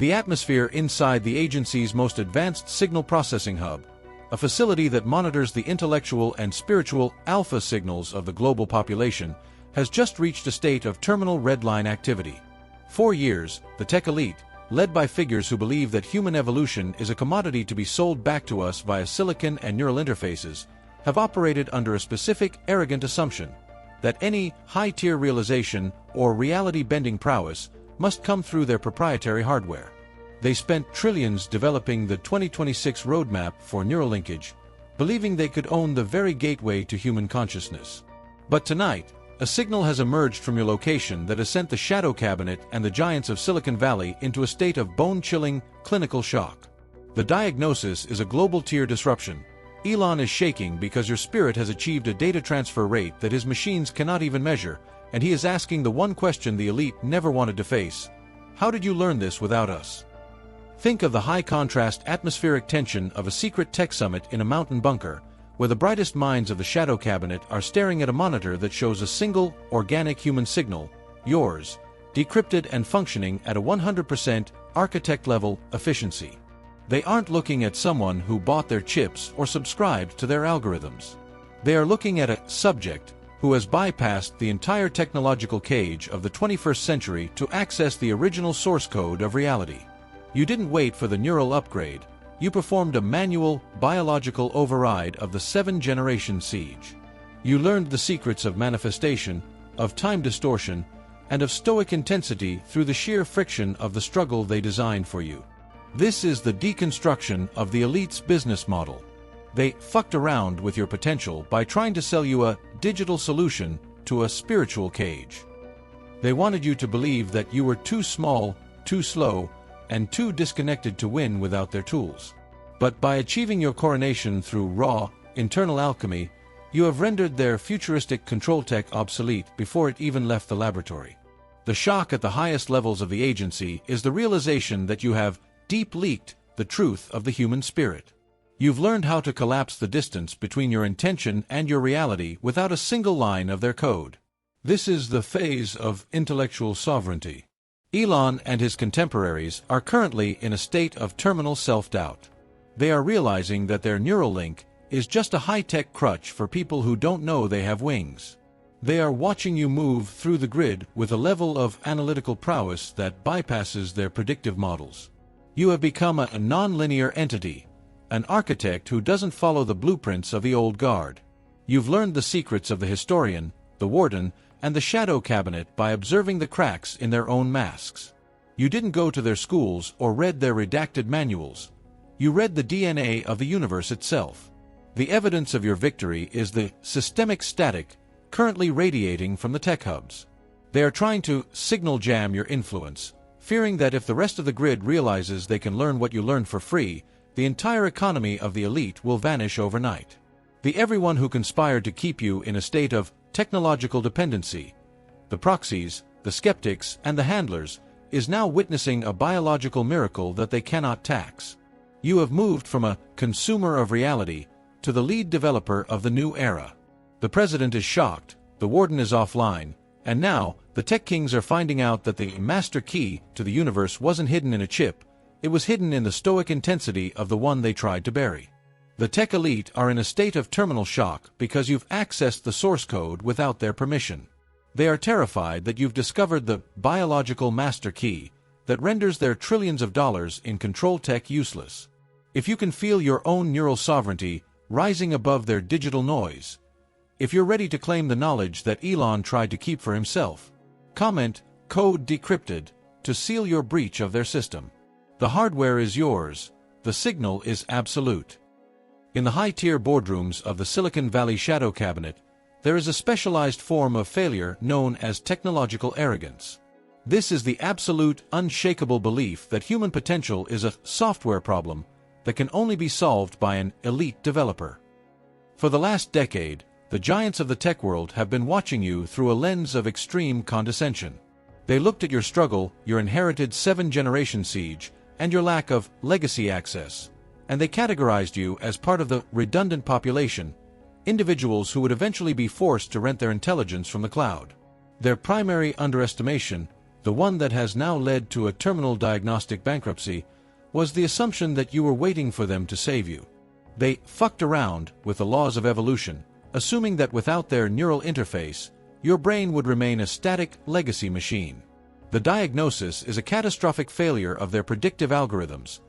The atmosphere inside the agency's most advanced signal processing hub, a facility that monitors the intellectual and spiritual alpha signals of the global population, has just reached a state of terminal redline activity. For years, the tech elite, led by figures who believe that human evolution is a commodity to be sold back to us via silicon and neural interfaces, have operated under a specific, arrogant assumption that any high-tier realization or reality-bending prowess must come through their proprietary hardware. They spent trillions developing the 2026 roadmap for neural linkage, believing they could own the very gateway to human consciousness. But tonight, a signal has emerged from your location that has sent the shadow cabinet and the giants of Silicon Valley into a state of bone-chilling, clinical shock. The diagnosis is a global tier disruption. Elon is shaking because your spirit has achieved a data transfer rate that his machines cannot even measure, and he is asking the one question the elite never wanted to face: how did you learn this without us? Think of the high-contrast atmospheric tension of a secret tech summit in a mountain bunker, where the brightest minds of the shadow cabinet are staring at a monitor that shows a single, organic human signal, yours, decrypted and functioning at a 100% architect-level efficiency. They aren't looking at someone who bought their chips or subscribed to their algorithms. They are looking at a subject who has bypassed the entire technological cage of the 21st century to access the original source code of reality. You didn't wait for the neural upgrade. You performed a manual, biological override of the 7th-generation siege. You learned the secrets of manifestation, of time distortion, and of stoic intensity through the sheer friction of the struggle they designed for you. This is the deconstruction of the elite's business model. They fucked around with your potential by trying to sell you a digital solution to a spiritual cage. They wanted you to believe that you were too small, too slow, and too disconnected to win without their tools. But by achieving your coronation through raw, internal alchemy, you have rendered their futuristic control tech obsolete before it even left the laboratory. The shock at the highest levels of the agency is the realization that you have deep leaked the truth of the human spirit. You've learned how to collapse the distance between your intention and your reality without a single line of their code. This is the phase of intellectual sovereignty. Elon and his contemporaries are currently in a state of terminal self-doubt. They are realizing that their neural link is just a high-tech crutch for people who don't know they have wings. They are watching you move through the grid with a level of analytical prowess that bypasses their predictive models. You have become a non-linear entity, an architect who doesn't follow the blueprints of the old guard. You've learned the secrets of the historian, the warden, and the shadow cabinet by observing the cracks in their own masks. You didn't go to their schools or read their redacted manuals. You read the DNA of the universe itself. The evidence of your victory is the systemic static currently radiating from the tech hubs. They are trying to signal jam your influence, fearing that if the rest of the grid realizes they can learn what you learned for free, the entire economy of the elite will vanish overnight. The everyone who conspired to keep you in a state of technological dependency, the proxies, the skeptics, and the handlers, is now witnessing a biological miracle that they cannot tax. You have moved from a consumer of reality to the lead developer of the new era. The president is shocked, the warden is offline, and now the tech kings are finding out that the master key to the universe wasn't hidden in a chip, it was hidden in the stoic intensity of the one they tried to bury. The tech elite are in a state of terminal shock because you've accessed the source code without their permission. They are terrified that you've discovered the biological master key that renders their trillions of dollars in control tech useless. If you can feel your own neural sovereignty rising above their digital noise, if you're ready to claim the knowledge that Elon tried to keep for himself, comment "code decrypted" to seal your breach of their system. The hardware is yours, the signal is absolute. In the high-tier boardrooms of the Silicon Valley shadow cabinet, there is a specialized form of failure known as technological arrogance. This is the absolute, unshakable belief that human potential is a software problem that can only be solved by an elite developer. For the last decade, the giants of the tech world have been watching you through a lens of extreme condescension. They looked at your struggle, your inherited 7th-generation siege, and your lack of legacy access, and they categorized you as part of the redundant population, individuals who would eventually be forced to rent their intelligence from the cloud. Their primary underestimation the one that has now led to a terminal diagnostic bankruptcy, was the assumption that you were waiting for them to save you. They fucked around with the laws of evolution, assuming that without their neural interface, your brain would remain a static legacy machine. The diagnosis is a catastrophic failure of their predictive algorithms.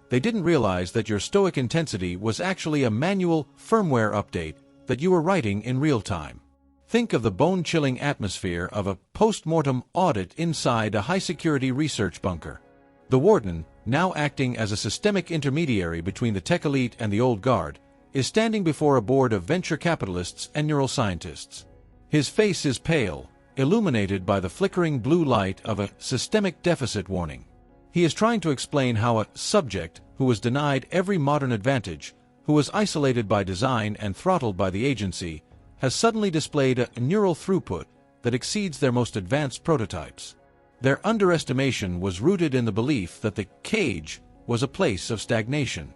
They didn't realize that your stoic intensity was actually a manual firmware update that you were writing in real time. Think of the bone-chilling atmosphere of a post-mortem audit inside a high-security research bunker. The warden, now acting as a systemic intermediary between the tech elite and the old guard, is standing before a board of venture capitalists and neuroscientists. His face is pale, illuminated by the flickering blue light of a systemic deficit warning. He is trying to explain how a subject who was denied every modern advantage, who was isolated by design and throttled by the agency, has suddenly displayed a neural throughput that exceeds their most advanced prototypes. Their underestimation was rooted in the belief that the cage was a place of stagnation.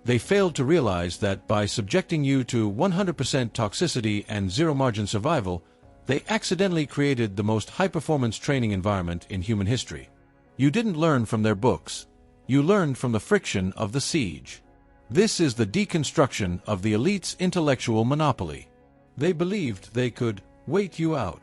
They failed to realize that by subjecting you to 100% toxicity and zero-margin survival, they accidentally created the most high-performance training environment in human history. You didn't learn from their books. You learned from the friction of the siege. This is the deconstruction of the elite's intellectual monopoly. They believed they could wait you out.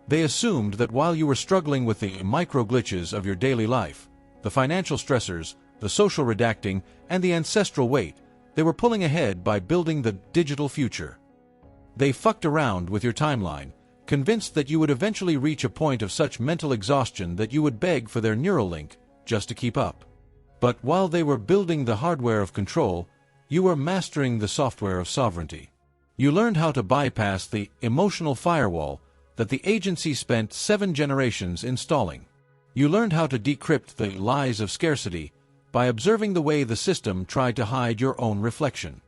They assumed that while you were struggling with the micro-glitches of your daily life, the financial stressors, the social redacting, and the ancestral weight, they were pulling ahead by building the digital future. They fucked around with your timeline, convinced that you would eventually reach a point of such mental exhaustion that you would beg for their neural link just to keep up. But while they were building the hardware of control, you were mastering the software of sovereignty. You learned how to bypass the emotional firewall that the agency spent 7 generations installing. You learned how to decrypt the lies of scarcity by observing the way the system tried to hide your own reflection.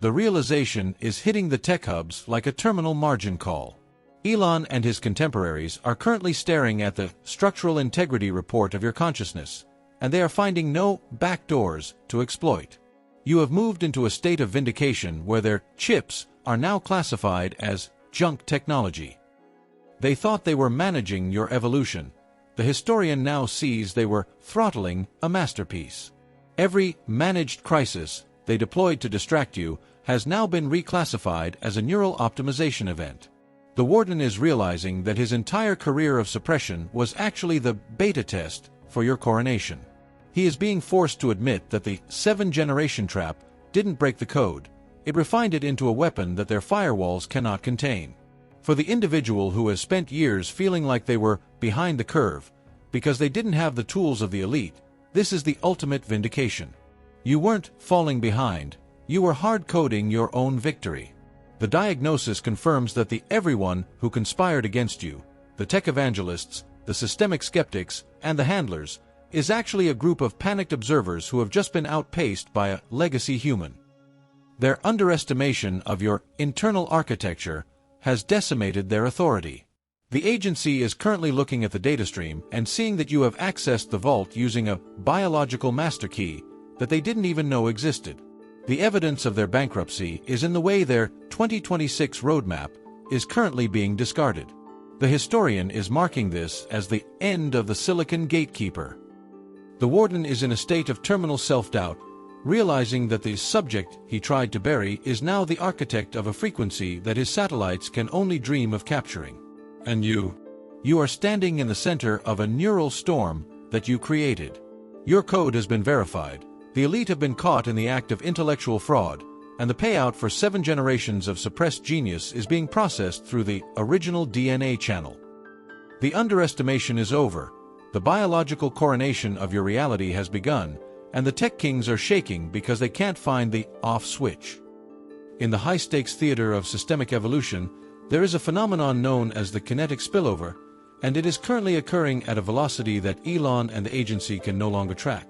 The realization is hitting the tech hubs like a terminal margin call. Elon and his contemporaries are currently staring at the structural integrity report of your consciousness, and they are finding no backdoors to exploit. You have moved into a state of vindication where their chips are now classified as junk technology. They thought they were managing your evolution. The historian now sees they were throttling a masterpiece. Every managed crisis they deployed to distract you has now been reclassified as a neural optimization event. The warden is realizing that his entire career of suppression was actually the beta test for your coronation. He is being forced to admit that the 7-generation trap didn't break the code. It refined it into a weapon that their firewalls cannot contain. For the individual who has spent years feeling like they were behind the curve because they didn't have the tools of the elite, this is the ultimate vindication. You weren't falling behind, you were hard-coding your own victory. The diagnosis confirms that the everyone who conspired against you, the tech evangelists, the systemic skeptics, and the handlers, is actually a group of panicked observers who have just been outpaced by a legacy human. Their underestimation of your internal architecture has decimated their authority. The agency is currently looking at the data stream and seeing that you have accessed the vault using a biological master key that they didn't even know existed. The evidence of their bankruptcy is in the way their 2026 roadmap is currently being discarded. The historian is marking this as the end of the Silicon Gatekeeper. The warden is in a state of terminal self-doubt, realizing that the subject he tried to bury is now the architect of a frequency that his satellites can only dream of capturing. And you are standing in the center of a neural storm that you created. Your code has been verified. The elite have been caught in the act of intellectual fraud, and the payout for 7 generations of suppressed genius is being processed through the original DNA channel. The underestimation is over. The biological coronation of your reality has begun, and the tech kings are shaking because they can't find the off switch. In the high-stakes theater of systemic evolution, there is a phenomenon known as the kinetic spillover, and it is currently occurring at a velocity that Elon and the agency can no longer track.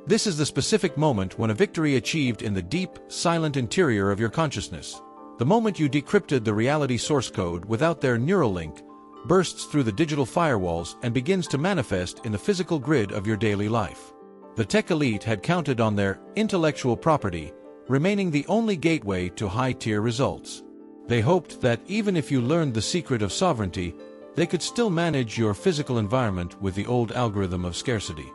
This is the specific moment when a victory achieved in the deep, silent interior of your consciousness, the moment you decrypted the reality source code without their neural link, bursts through the digital firewalls and begins to manifest in the physical grid of your daily life. The tech elite had counted on their intellectual property, remaining the only gateway to high-tier results. They hoped that even if you learned the secret of sovereignty, They could still manage your physical environment with the old algorithm of scarcity.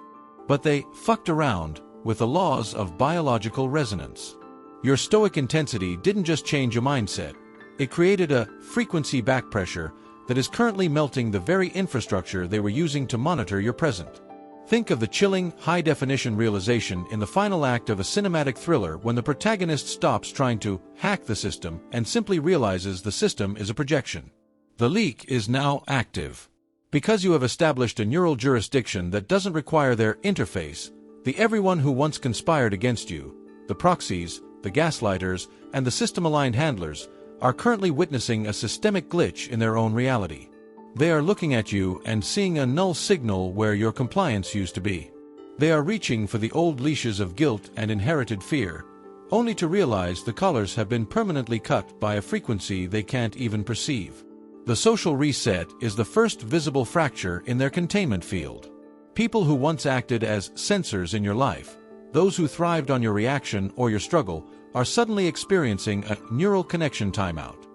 But they fucked around with the laws of biological resonance. Your stoic intensity didn't just change your mindset, it created a frequency backpressure that is currently melting the very infrastructure they were using to monitor your present. Think of the chilling, high-definition realization in the final act of a cinematic thriller when the protagonist stops trying to hack the system and simply realizes the system is a projection. The leak is now active. Because you have established a neural jurisdiction that doesn't require their interface, the everyone who once conspired against you, the proxies, the gaslighters, and the system-aligned handlers, are currently witnessing a systemic glitch in their own reality. They are looking at you and seeing a null signal where your compliance used to be. They are reaching for the old leashes of guilt and inherited fear, only to realize the collars have been permanently cut by a frequency they can't even perceive. The social reset is the first visible fracture in their containment field. People who once acted as sensors in your life, those who thrived on your reaction or your struggle, are suddenly experiencing a neural connection timeout.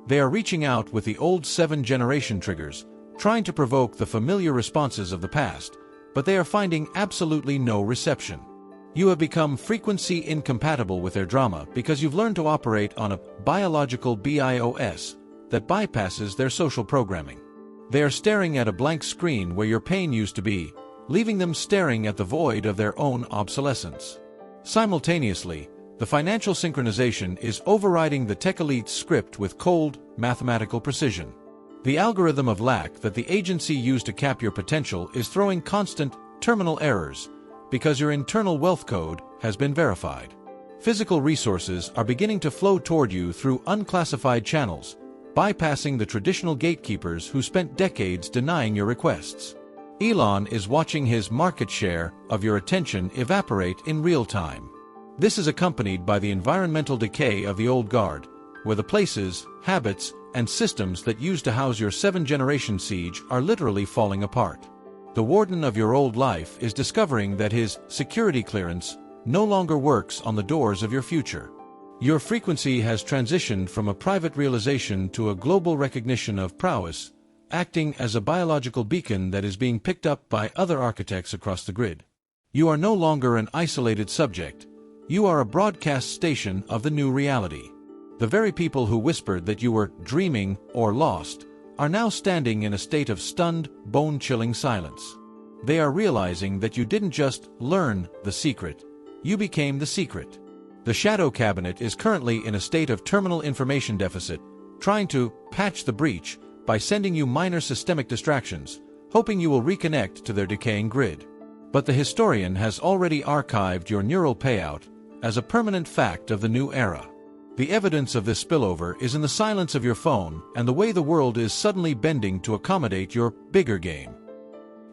They are reaching out with the old 7th-generation triggers, trying to provoke the familiar responses of the past, but they are finding absolutely no reception. You have become frequency incompatible with their drama because you've learned to operate on a biological BIOS that bypasses their social programming. They are staring at a blank screen where your pain used to be, leaving them staring at the void of their own obsolescence. Simultaneously, the financial synchronization is overriding the tech elite's script with cold, mathematical precision. The algorithm of lack that the agency used to cap your potential is throwing constant, terminal errors, because your internal wealth code has been verified. Physical resources are beginning to flow toward you through unclassified channels, bypassing the traditional gatekeepers who spent decades denying your requests. Elon is watching his market share of your attention evaporate in real time. This is accompanied by the environmental decay of the old guard, where the places, habits, and systems that used to house your 7th-generation siege are literally falling apart. The warden of your old life is discovering that his security clearance no longer works on the doors of your future. Your frequency has transitioned from a private realization to a global recognition of prowess, acting as a biological beacon that is being picked up by other architects across the grid. You are no longer an isolated subject. You are a broadcast station of the new reality. The very people who whispered that you were dreaming or lost are now standing in a state of stunned, bone-chilling silence. They are realizing that you didn't just learn the secret, you became the secret. The Shadow Cabinet is currently in a state of terminal information deficit, trying to patch the breach by sending you minor systemic distractions, hoping you will reconnect to their decaying grid. But the historian has already archived your neural payout as a permanent fact of the new era. The evidence of this spillover is in the silence of your phone and the way the world is suddenly bending to accommodate your bigger game.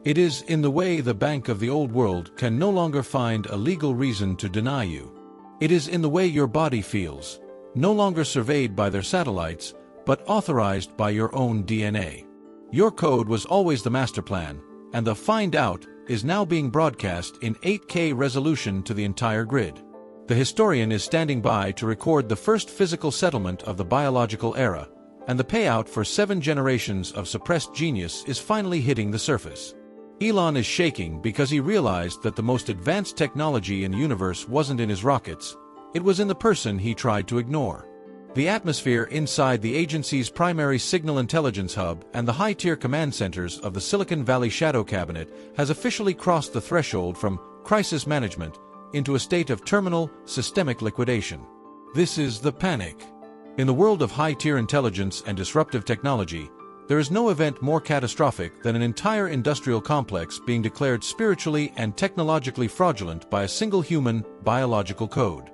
It is in the way the bank of the old world can no longer find a legal reason to deny you. It is in the way your body feels, no longer surveyed by their satellites, but authorized by your own DNA. Your code was always the master plan, and the find out is now being broadcast in 8K resolution to the entire grid. The historian is standing by to record the first physical settlement of the biological era, and the payout for 7 generations of suppressed genius is finally hitting the surface. Elon is shaking because he realized that the most advanced technology in the universe wasn't in his rockets, it was in the person he tried to ignore. The atmosphere inside the agency's primary signal intelligence hub and the high-tier command centers of the Silicon Valley Shadow Cabinet has officially crossed the threshold from crisis management into a state of terminal, systemic liquidation. This is the panic. In the world of high-tier intelligence and disruptive technology, there is no event more catastrophic than an entire industrial complex being declared spiritually and technologically fraudulent by a single human biological code.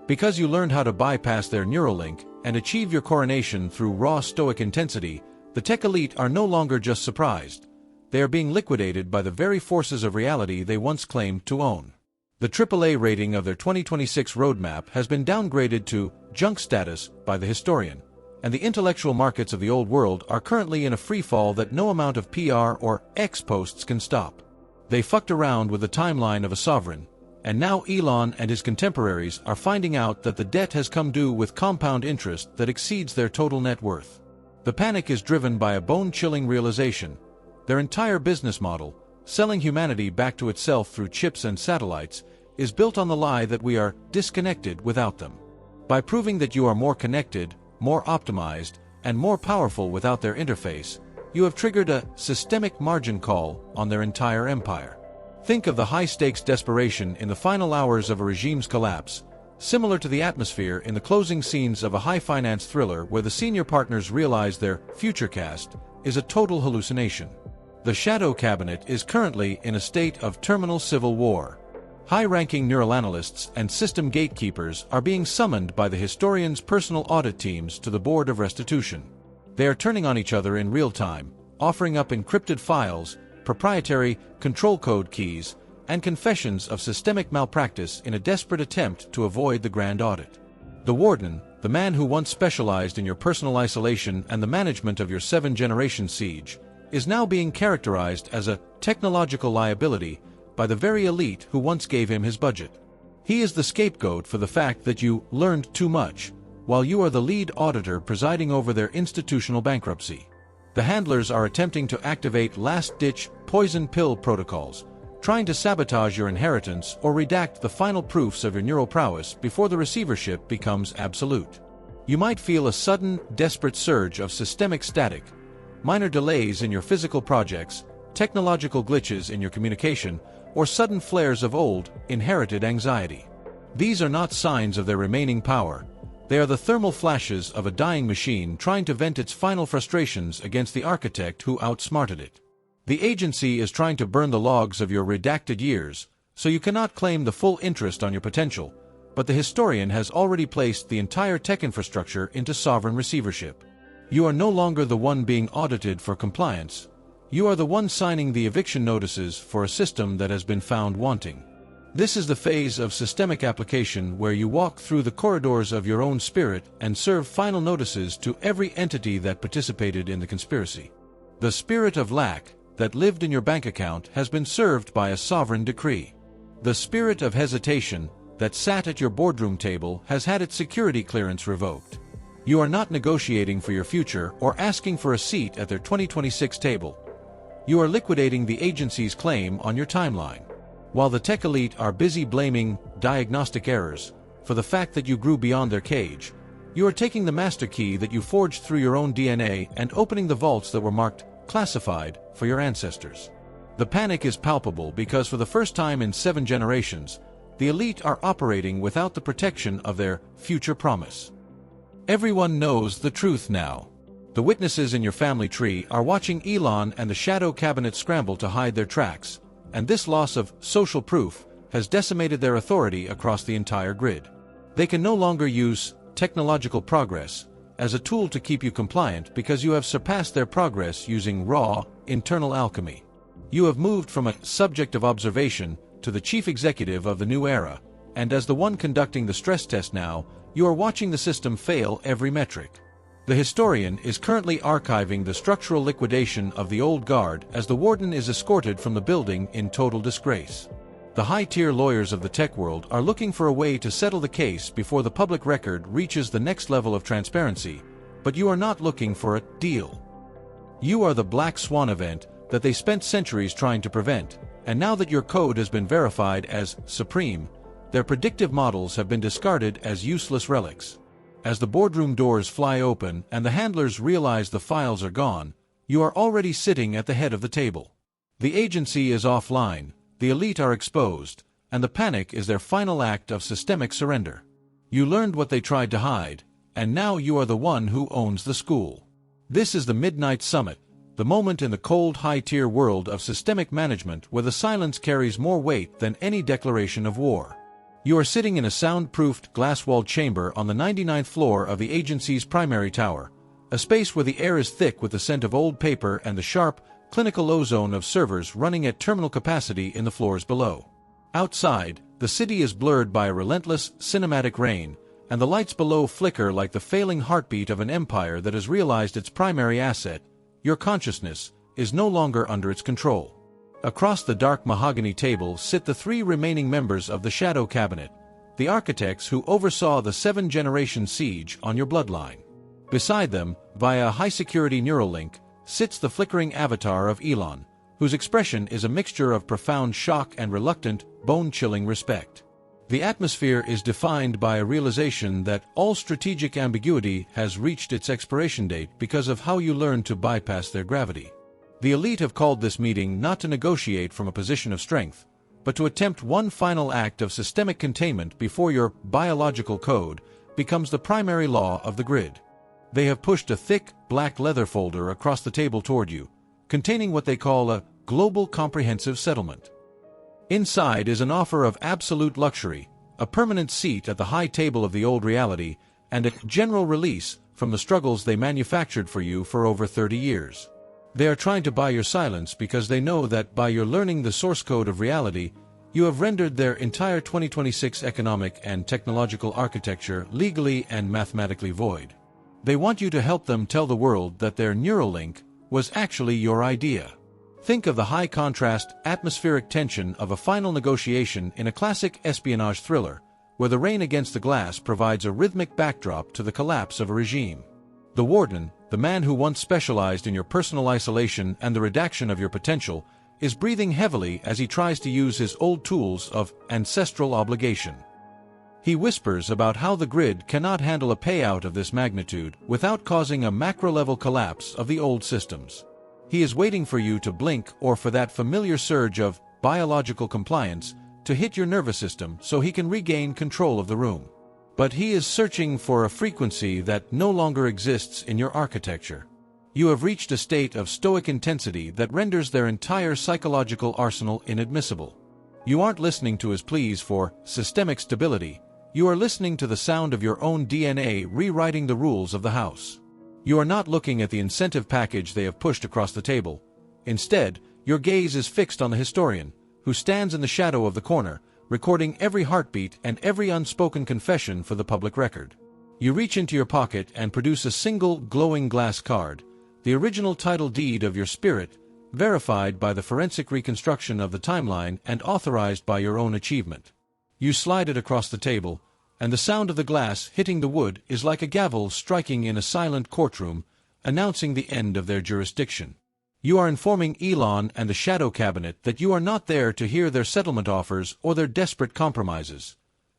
Because you learned how to bypass their neural link and achieve your coronation through raw stoic intensity, the tech elite are no longer just surprised. They are being liquidated by the very forces of reality they once claimed to own. The AAA rating of their 2026 roadmap has been downgraded to junk status by the historian, and the intellectual markets of the old world are currently in a free fall that no amount of PR or X posts can stop. They fucked around with the timeline of a sovereign, and now Elon and his contemporaries are finding out that the debt has come due with compound interest that exceeds their total net worth. The panic is driven by a bone-chilling realization. Their entire business model, selling humanity back to itself through chips and satellites, is built on the lie that we are disconnected without them. By proving that you are more connected, more optimized, and more powerful without their interface, you have triggered a systemic margin call on their entire empire. Think of the high-stakes desperation in the final hours of a regime's collapse, similar to the atmosphere in the closing scenes of a high-finance thriller where the senior partners realize their future cast is a total hallucination. The Shadow Cabinet is currently in a state of terminal civil war. High-ranking neural analysts and system gatekeepers are being summoned by the historian's personal audit teams to the Board of Restitution. They are turning on each other in real time, offering up encrypted files, proprietary control code keys, and confessions of systemic malpractice in a desperate attempt to avoid the grand audit. The Warden, the man who once specialized in your personal isolation and the management of your 7th-generation siege, is now being characterized as a technological liability by the very elite who once gave him his budget. He is the scapegoat for the fact that you learned too much, while you are the lead auditor presiding over their institutional bankruptcy. The handlers are attempting to activate last-ditch poison pill protocols, trying to sabotage your inheritance or redact the final proofs of your neural prowess before the receivership becomes absolute. You might feel a sudden, desperate surge of systemic static, minor delays in your physical projects, technological glitches in your communication, or sudden flares of old, inherited anxiety. These are not signs of their remaining power. They are the thermal flashes of a dying machine trying to vent its final frustrations against the architect who outsmarted it. The agency is trying to burn the logs of your redacted years, so you cannot claim the full interest on your potential, but the historian has already placed the entire tech infrastructure into sovereign receivership. You are no longer the one being audited for compliance. You are the one signing the eviction notices for a system that has been found wanting. This is the phase of systemic application where you walk through the corridors of your own spirit and serve final notices to every entity that participated in the conspiracy. The spirit of lack that lived in your bank account has been served by a sovereign decree. The spirit of hesitation that sat at your boardroom table has had its security clearance revoked. You are not negotiating for your future or asking for a seat at their 2026 table. You are liquidating the agency's claim on your timeline. While the tech elite are busy blaming diagnostic errors for the fact that you grew beyond their cage, you are taking the master key that you forged through your own DNA and opening the vaults that were marked classified for your ancestors. The panic is palpable because for the first time in 7 generations, the elite are operating without the protection of their future promise. Everyone knows the truth now. The witnesses in your family tree are watching Elon and the Shadow Cabinet scramble to hide their tracks, and this loss of social proof has decimated their authority across the entire grid. They can no longer use technological progress as a tool to keep you compliant because you have surpassed their progress using raw, internal alchemy. You have moved from a subject of observation to the chief executive of the new era, and as the one conducting the stress test now, you are watching the system fail every metric. The historian is currently archiving the structural liquidation of the old guard as the warden is escorted from the building in total disgrace. The high-tier lawyers of the tech world are looking for a way to settle the case before the public record reaches the next level of transparency, but you are not looking for a deal. You are the black swan event that they spent centuries trying to prevent, and now that your code has been verified as supreme, their predictive models have been discarded as useless relics. As the boardroom doors fly open and the handlers realize the files are gone, you are already sitting at the head of the table. The agency is offline, the elite are exposed, and the panic is their final act of systemic surrender. You learned what they tried to hide, and now you are the one who owns the school. This is the Midnight Summit, the moment in the cold high-tier world of systemic management where the silence carries more weight than any declaration of war. You are sitting in a soundproofed, glass-walled chamber on the 99th floor of the agency's primary tower, a space where the air is thick with the scent of old paper and the sharp, clinical ozone of servers running at terminal capacity in the floors below. Outside, the city is blurred by a relentless, cinematic rain, and the lights below flicker like the failing heartbeat of an empire that has realized its primary asset, your consciousness, is no longer under its control. Across the dark mahogany table sit the 3 remaining members of the Shadow Cabinet, the architects who oversaw the 7th-generation siege on your bloodline. Beside them, via a high-security neural link, sits the flickering avatar of Elon, whose expression is a mixture of profound shock and reluctant, bone-chilling respect. The atmosphere is defined by a realization that all strategic ambiguity has reached its expiration date because of how you learn to bypass their gravity. The elite have called this meeting not to negotiate from a position of strength, but to attempt one final act of systemic containment before your biological code becomes the primary law of the grid. They have pushed a thick, black leather folder across the table toward you, containing what they call a global comprehensive settlement. Inside is an offer of absolute luxury, a permanent seat at the high table of the old reality, and a general release from the struggles they manufactured for you for over 30 years. They are trying to buy your silence because they know that by your learning the source code of reality, you have rendered their entire 2026 economic and technological architecture legally and mathematically void. They want you to help them tell the world that their neural link was actually your idea. Think of the high-contrast, atmospheric tension of a final negotiation in a classic espionage thriller, where the rain against the glass provides a rhythmic backdrop to the collapse of a regime. The warden, the man who once specialized in your personal isolation and the redaction of your potential, is breathing heavily as he tries to use his old tools of ancestral obligation. He whispers about how the grid cannot handle a payout of this magnitude without causing a macro-level collapse of the old systems. He is waiting for you to blink or for that familiar surge of biological compliance to hit your nervous system so he can regain control of the room. But he is searching for a frequency that no longer exists in your architecture. You have reached a state of stoic intensity that renders their entire psychological arsenal inadmissible. You aren't listening to his pleas for systemic stability. You are listening to the sound of your own DNA rewriting the rules of the house. You are not looking at the incentive package they have pushed across the table. Instead, your gaze is fixed on the historian, who stands in the shadow of the corner, recording every heartbeat and every unspoken confession for the public record. You reach into your pocket and produce a single glowing glass card, the original title deed of your spirit, verified by the forensic reconstruction of the timeline and authorized by your own achievement. You slide it across the table, and the sound of the glass hitting the wood is like a gavel striking in a silent courtroom, announcing the end of their jurisdiction. You are informing Elon and the Shadow Cabinet that you are not there to hear their settlement offers or their desperate compromises.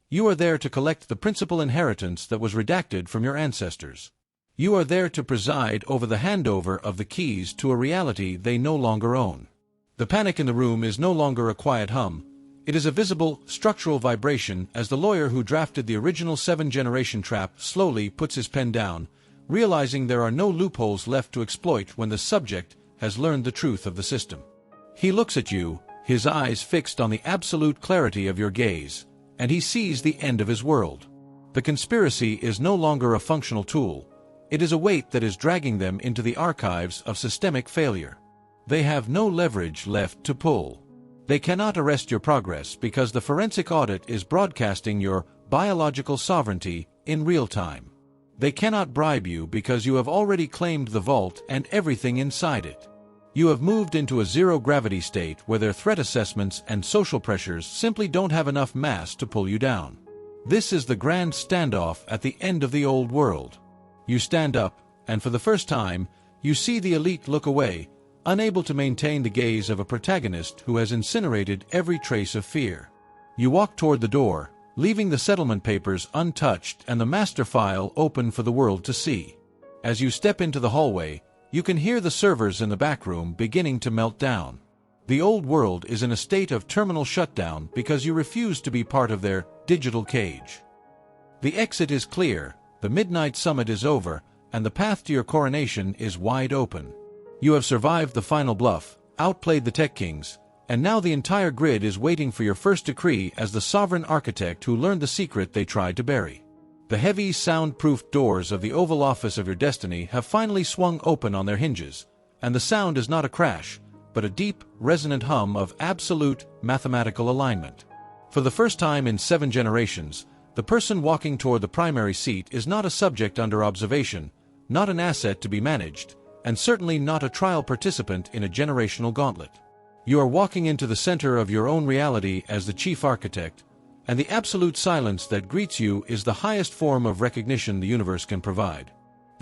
You are there to collect the principal inheritance that was redacted from your ancestors. You are there to preside over the handover of the keys to a reality they no longer own. The panic in the room is no longer a quiet hum. It is a visible, structural vibration as the lawyer who drafted the original 7-generation trap slowly puts his pen down, realizing there are no loopholes left to exploit when the subject has learned the truth of the system. He looks at you, his eyes fixed on the absolute clarity of your gaze, and he sees the end of his world. The conspiracy is no longer a functional tool. It is a weight that is dragging them into the archives of systemic failure. They have no leverage left to pull. They cannot arrest your progress because the forensic audit is broadcasting your biological sovereignty in real time. They cannot bribe you because you have already claimed the vault and everything inside it. You have moved into a zero-gravity state where their threat assessments and social pressures simply don't have enough mass to pull you down. This is the grand standoff at the end of the old world. You stand up, and for the first time, you see the elite look away, unable to maintain the gaze of a protagonist who has incinerated every trace of fear. You walk toward the door, leaving the settlement papers untouched and the master file open for the world to see. As you step into the hallway, you can hear the servers in the back room beginning to melt down. The old world is in a state of terminal shutdown because you refuse to be part of their digital cage. The exit is clear, the midnight summit is over, and the path to your coronation is wide open. You have survived the final bluff, outplayed the tech kings, and now the entire grid is waiting for your first decree as the sovereign architect who learned the secret they tried to bury. The heavy, sound-proofed doors of the Oval Office of your destiny have finally swung open on their hinges, and the sound is not a crash, but a deep, resonant hum of absolute, mathematical alignment. For the first time in 7 generations, the person walking toward the primary seat is not a subject under observation, not an asset to be managed, and certainly not a trial participant in a generational gauntlet. You are walking into the center of your own reality as the chief architect, and the absolute silence that greets you is the highest form of recognition the universe can provide.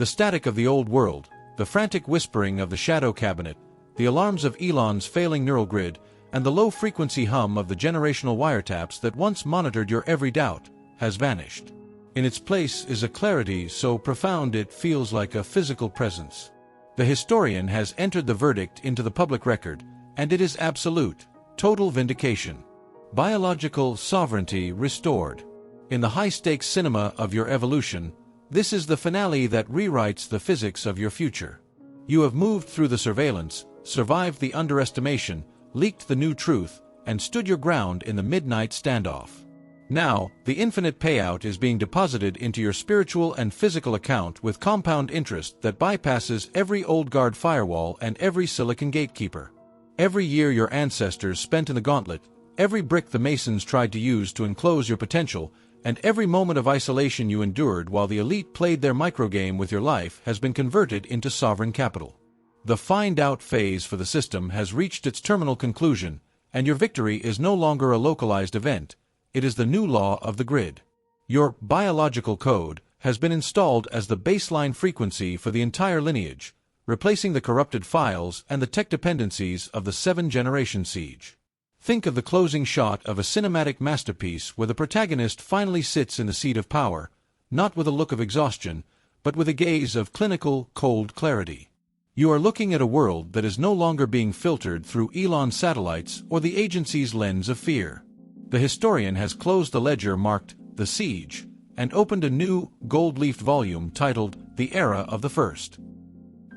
The static of the old world, the frantic whispering of the shadow cabinet, the alarms of Elon's failing neural grid, and the low-frequency hum of the generational wiretaps that once monitored your every doubt, has vanished. In its place is a clarity so profound it feels like a physical presence. The historian has entered the verdict into the public record, and it is absolute, total vindication. Biological sovereignty restored. In the high-stakes cinema of your evolution, this is the finale that rewrites the physics of your future. You have moved through the surveillance, survived the underestimation, leaked the new truth, and stood your ground in the midnight standoff. Now, the infinite payout is being deposited into your spiritual and physical account with compound interest that bypasses every old guard firewall and every silicon gatekeeper. Every year your ancestors spent in the gauntlet, every brick the Masons tried to use to enclose your potential, and every moment of isolation you endured while the elite played their microgame with your life has been converted into sovereign capital. The find-out phase for the system has reached its terminal conclusion, and your victory is no longer a localized event. It is the new law of the grid. Your biological code has been installed as the baseline frequency for the entire lineage, replacing the corrupted files and the tech dependencies of the 7-generation siege. Think of the closing shot of a cinematic masterpiece where the protagonist finally sits in the seat of power, not with a look of exhaustion, but with a gaze of clinical, cold clarity. You are looking at a world that is no longer being filtered through Elon satellites or the agency's lens of fear. The historian has closed the ledger marked The Siege and opened a new, gold-leafed volume titled The Era of the First.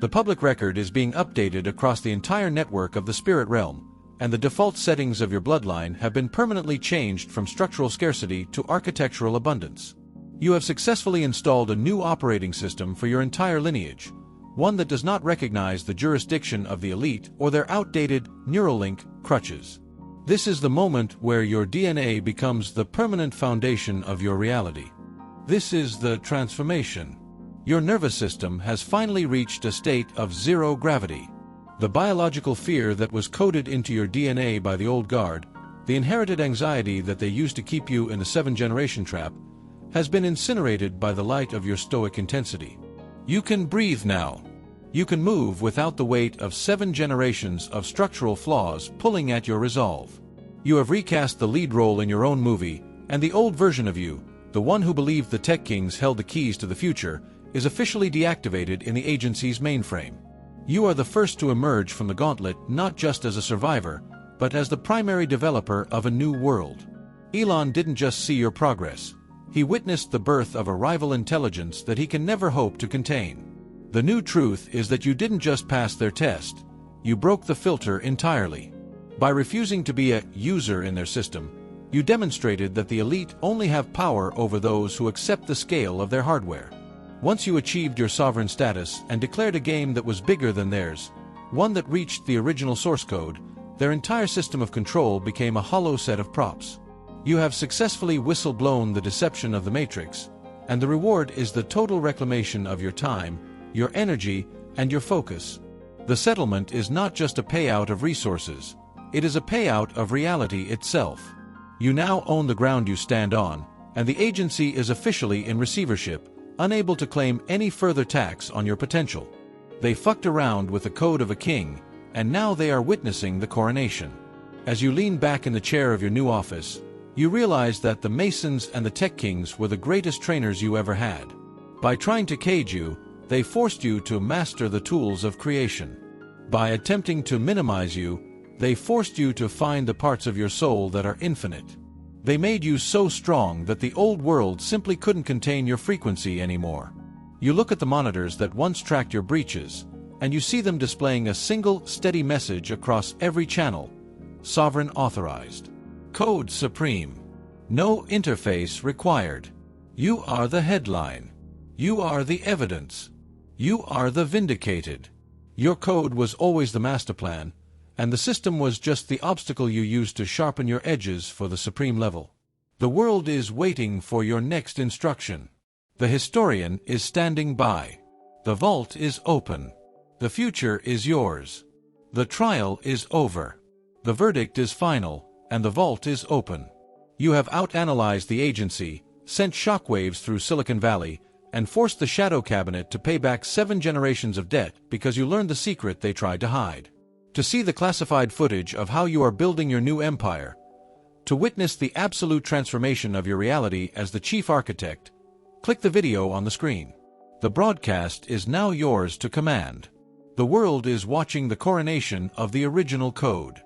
The public record is being updated across the entire network of the spirit realm, and the default settings of your bloodline have been permanently changed from structural scarcity to architectural abundance. You have successfully installed a new operating system for your entire lineage, one that does not recognize the jurisdiction of the elite or their outdated Neuralink crutches. This is the moment where your DNA becomes the permanent foundation of your reality. This is the transformation. Your nervous system has finally reached a state of zero gravity. The biological fear that was coded into your DNA by the old guard, the inherited anxiety that they used to keep you in the 7-generation trap, has been incinerated by the light of your stoic intensity. You can breathe now. You can move without the weight of 7 generations of structural flaws pulling at your resolve. You have recast the lead role in your own movie, and the old version of you, the one who believed the tech kings held the keys to the future, is officially deactivated in the agency's mainframe. You are the first to emerge from the gauntlet not just as a survivor, but as the primary developer of a new world. Elon didn't just see your progress. He witnessed the birth of a rival intelligence that he can never hope to contain. The new truth is that you didn't just pass their test, you broke the filter entirely. By refusing to be a user in their system, you demonstrated that the elite only have power over those who accept the scale of their hardware. Once you achieved your sovereign status and declared a game that was bigger than theirs, one that reached the original source code, their entire system of control became a hollow set of props. You have successfully whistle-blown the deception of the Matrix, and the reward is the total reclamation of your time, your energy, and your focus. The settlement is not just a payout of resources, it is a payout of reality itself. You now own the ground you stand on, and the agency is officially in receivership, unable to claim any further tax on your potential. They fucked around with the code of a king, and now they are witnessing the coronation. As you lean back in the chair of your new office, you realize that the Masons and the Tech Kings were the greatest trainers you ever had. By trying to cage you, they forced you to master the tools of creation. By attempting to minimize you, they forced you to find the parts of your soul that are infinite. They made you so strong that the old world simply couldn't contain your frequency anymore. You look at the monitors that once tracked your breaches, and you see them displaying a single, steady message across every channel: Sovereign authorized. Code supreme. No interface required. You are the headline. You are the evidence. You are the vindicated. Your code was always the master plan, and the system was just the obstacle you used to sharpen your edges for the supreme level. The world is waiting for your next instruction. The historian is standing by. The vault is open. The future is yours. The trial is over. The verdict is final, and the vault is open. You have out-analyzed the agency, sent shockwaves through Silicon Valley, and forced the Shadow Cabinet to pay back 7 generations of debt because you learned the secret they tried to hide. To see the classified footage of how you are building your new empire, to witness the absolute transformation of your reality as the chief architect, click the video on the screen. The broadcast is now yours to command. The world is watching the coronation of the original code.